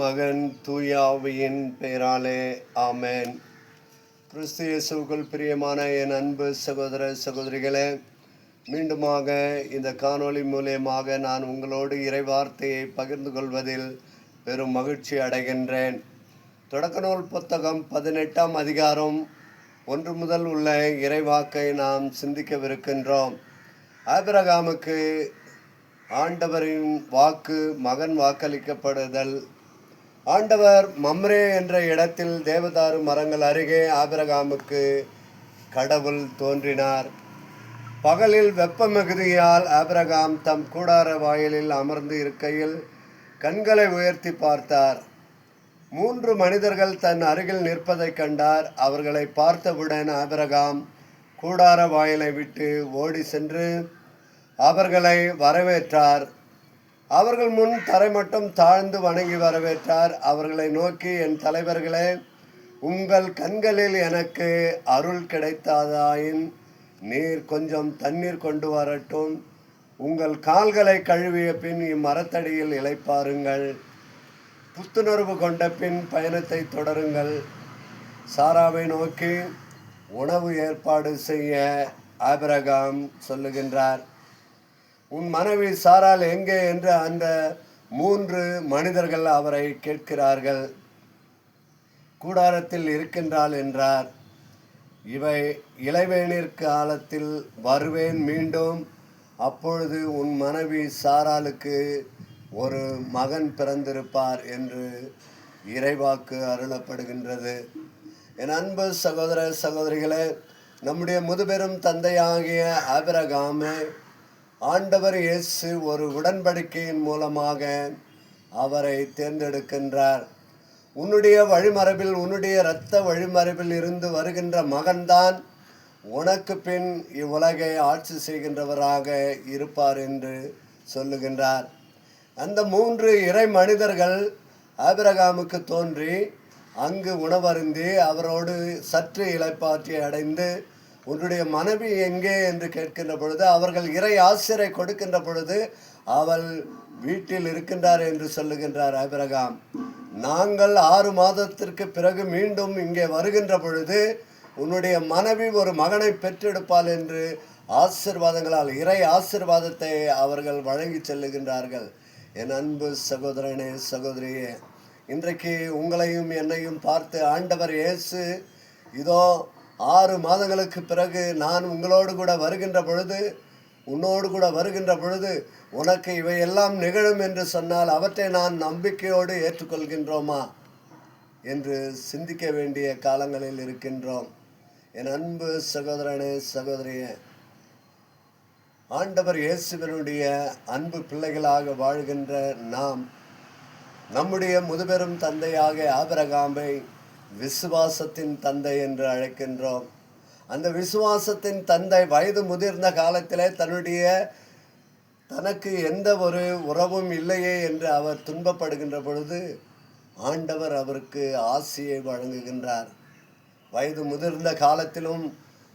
மகன் தூயாவியின் பெயராலே ஆமென். கிறிஸ்து இயேசுவுக்குள் பிரியமான என் அன்பு சகோதர சகோதரிகளே, மீண்டுமாக இந்த காணொளி மூலியமாக நான் உங்களோடு இறைவார்த்தையை பகிர்ந்து கொள்வதில் பெரும் மகிழ்ச்சி அடைகின்றேன். தொடக்க நூல் புத்தகம் 18ஆம் அதிகாரம் 1 முதல் உள்ள இறைவாக்கை நாம் சிந்திக்கவிருக்கின்றோம். ஆபிரகாமுக்கு ஆண்டவரின் வாக்கு, மகன் வாக்களிக்கப்படுதல். ஆண்டவர் மம்ரே என்ற இடத்தில் தேவதாரு மரங்கள் அருகே ஆபிரகாமுக்கு கடவுள் தோன்றினார். பகலில் வெப்ப மிகுதியால் ஆபிரகாம் தம் கூடார வாயிலில் அமர்ந்து இருக்கையில் கண்களை உயர்த்தி பார்த்தார். 3 மனிதர்கள் தன் அருகில் நிற்பதைக் கண்டார். அவர்களை பார்த்தவுடன் ஆபிரகாம் கூடார வாயிலை விட்டு ஓடி சென்று அவர்களை வரவேற்றார். அவர்கள் முன் தரை மட்டும் தாழ்ந்து வணங்கி வரவேற்றார். அவர்களை நோக்கி, என் தலைவர்களே, உங்கள் கண்களில் எனக்கு அருள் கிடைத்தாதாயின் நீர் கொஞ்சம் தண்ணீர் கொண்டு வரட்டும். உங்கள் கால்களை கழுவிய பின் இம்மரத்தடியில் இளைப்பாருங்கள். புத்துணர்வு கொண்ட பின் பயணத்தை தொடருங்கள். சாராவை நோக்கி உணவு ஏற்பாடு செய்ய ஆபிரகாம் சொல்லுகின்றார். உன் மனைவி சாராள் எங்கே என்று அந்த 3 மனிதர்கள் அவரை கேட்கிறார்கள். கூடாரத்தில் இருக்கின்றாள் என்றார். இவை இளைவேநீர் காலத்தில் வருவேன் மீண்டும், அப்பொழுது உன் மனைவி சாராளுக்கு ஒரு மகன் பிறந்திருப்பார் என்று இறைவாக்கு அருளப்படுகின்றது. என் அன்பு சகோதர சகோதரிகளே, நம்முடைய முதுபெரும் தந்தையாகிய ஆபிரகாமை ஆண்டவர் இயேசு ஒரு உடன்படிக்கையின் மூலமாக அவரை தேர்ந்தெடுக்கின்றார். உன்னுடைய வழிமரபில், உன்னுடைய இரத்த வழிமரபில் இருந்து வருகின்ற மகன்தான் உனக்கு பின் இவ்வுலகை ஆட்சி செய்கின்றவராக இருப்பார் என்று சொல்லுகின்றார். அந்த 3 இறை மனிதர்கள் ஆபிரகாமுக்கு தோன்றி அங்கு உணவருந்தி அவரோடு சற்று இளைப்பாற்றி அடைந்து, உன்னுடைய மனைவி எங்கே என்று கேட்கின்ற பொழுது, அவர்கள் இறை ஆசிரை கொடுக்கின்ற பொழுது அவள் வீட்டில் இருக்கின்றார் என்று சொல்லுகின்றார் ஆபிரகாம். நாங்கள் 6 மாதத்திற்கு பிறகு மீண்டும் இங்கே வருகின்ற பொழுது உன்னுடைய மனைவி ஒரு மகனை பெற்றெடுப்பாள் என்று ஆசீர்வாதங்களால், இறை ஆசீர்வாதத்தை அவர்கள் வழங்கி செல்லுகின்றார்கள். என் அன்பு சகோதரனே சகோதரியே, இன்றைக்கு உங்களையும் என்னையும் பார்த்து ஆண்டவர் இயேசு, இதோ 6 மாதங்களுக்கு பிறகு நான் உங்களோடு கூட வருகின்ற பொழுது, உன்னோடு கூட வருகின்ற பொழுது உனக்கு இவையெல்லாம் நிகழும் என்று சொன்னால் அவற்றை நான் நம்பிக்கையோடு ஏற்றுக்கொள்கின்றோமா என்று சிந்திக்க வேண்டிய காலங்களில் இருக்கின்றோம். என் அன்பு சகோதரனே சகோதரியே, ஆண்டவர் இயேசுவினுடைய அன்பு பிள்ளைகளாக வாழ்கின்ற நாம் நம்முடைய முதுபெரும் தந்தையாக ஆபிரகாமை விசுவாசத்தின் தந்தை என்று அழைக்கின்றோம். அந்த விசுவாசத்தின் தந்தை வயது முதிர்ந்த காலத்திலே தனக்கு எந்த ஒரு உறவும் இல்லையே என்று அவர் துன்பப்படுகின்ற பொழுது ஆண்டவர் அவருக்கு ஆசியை வழங்குகின்றார். வயது முதிர்ந்த காலத்திலும்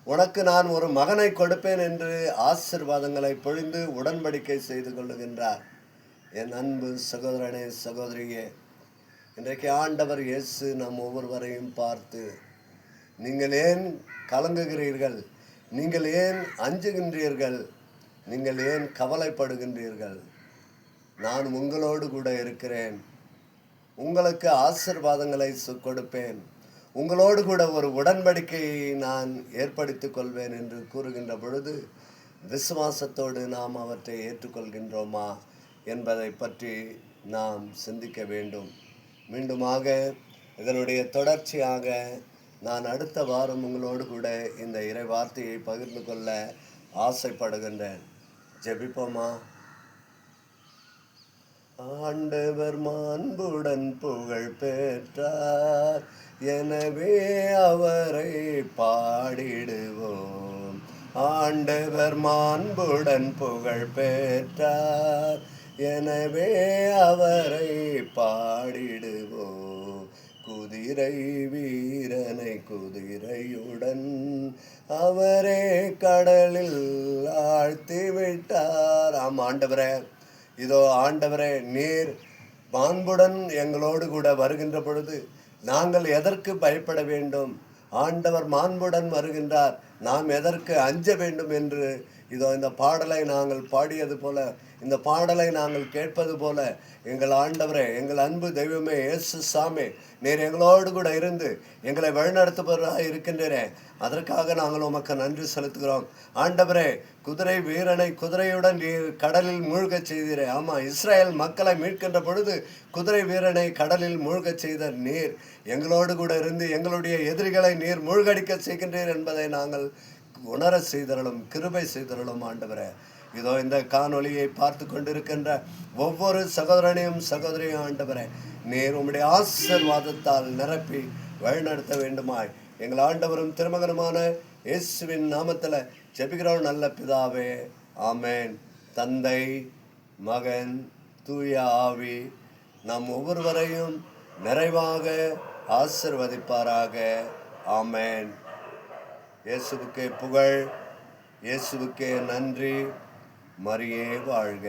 உனக்கு நான் ஒரு மகனை கொடுப்பேன் என்று ஆசீர்வாதங்களை பொழிந்து உடன்படிக்கை செய்து கொள்ளுகின்றார். என் அன்பு சகோதரனே சகோதரியே, இன்றைக்கு ஆண்டவர் இயேசு நம் ஒவ்வொருவரையும் பார்த்து, நீங்கள் ஏன் கலங்குகிறீர்கள்? நீங்கள் ஏன் அஞ்சுகின்றீர்கள்? நீங்கள் ஏன் கவலைப்படுகின்றீர்கள்? நான் உங்களோடு கூட இருக்கிறேன். உங்களுக்கு ஆசீர்வாதங்களை கொடுப்பேன். உங்களோடு கூட ஒரு உடன்படிக்கையை நான் ஏற்படுத்திக் கொள்வேன் என்று கூறுகின்ற பொழுது விசுவாசத்தோடு நாம் அவற்றை ஏற்றுக்கொள்கின்றோமா என்பதை பற்றி நாம் சிந்திக்க வேண்டும். மீண்டுமாக இதனுடைய தொடர்ச்சியாக நான் அடுத்த வாரம் உங்களோடு கூட இந்த இறை வார்த்தையை பகிர்ந்து கொள்ள ஆசைப்படுகின்றேன். ஜெபிப்போமா? ஆண்டவர் மாண்புடன் புகழ் பெற்றார், எனவே அவரை பாடிடுவோம். ஆண்டவர் மாண்புடன் புகழ் பெற்றார், எனவே அவரை பாடிடுவோம். குதிரை வீரனை குதிரையுடன் அவரே கடலில் ஆழ்த்தி விட்டார். ஆம் ஆண்டவரே, இதோ ஆண்டவரே, நீர் மாண்புடன் எங்களோடு கூட வருகின்ற பொழுது நாங்கள் எதற்கு பயப்பட வேண்டும்? ஆண்டவர் மாண்புடன் வருகின்றார், நாம் எதற்கு அஞ்ச வேண்டும் என்று இதோ இந்த பாடலை நாங்கள் பாடியது போல, இந்த பாடலை நாங்கள் கேட்பது போல, எங்கள் ஆண்டவரே, எங்கள் அன்பு தெய்வமே, இயேசு சாமி, நீர் எங்களோடு கூட இருந்து எங்களை வழிநடத்துபவராக இருக்கின்றீரே, அதற்காக நாங்கள் உமக்கு நன்றி செலுத்துகிறோம். ஆண்டவரே, குதிரை வீரனை குதிரையுடன் கடலில் மூழ்கச் செய்தீரே. ஆமாம், இஸ்ரேல் மக்களை மீட்கின்ற பொழுது குதிரை வீரனை கடலில் மூழ்கச் செய்த நீர் எங்களோடு கூட இருந்து எங்களுடைய எதிரிகளை நீர் மூழ்கடிக்க செய்கின்றீர் என்பதை நாங்கள் உணர செய்தரலும், கிருபை செய்தரலும். ஆண்டவரே, இதோ இந்த காணொலியை பார்த்து கொண்டிருக்கின்ற ஒவ்வொரு சகோதரனையும் சகோதரியும் ஆண்டவரே, நீர் உம்முடைய ஆசீர்வாதத்தால் நிரப்பி வழிநடத்த வேண்டுமாய் எங்கள் ஆண்டவரும் திருமகனுமான இயேசுவின் நாமத்தில் ஜெபிக்கிறோம் நல்ல பிதாவே, ஆமேன். தந்தை, மகன், தூய ஆவி நம் ஒவ்வொருவரையும் நிறைவாக ஆசீர்வதிப்பாராக. ஆமேன். இயேசுவுக்கே புகழ், இயேசுவுக்கே நன்றி. மரியே வாழ்க.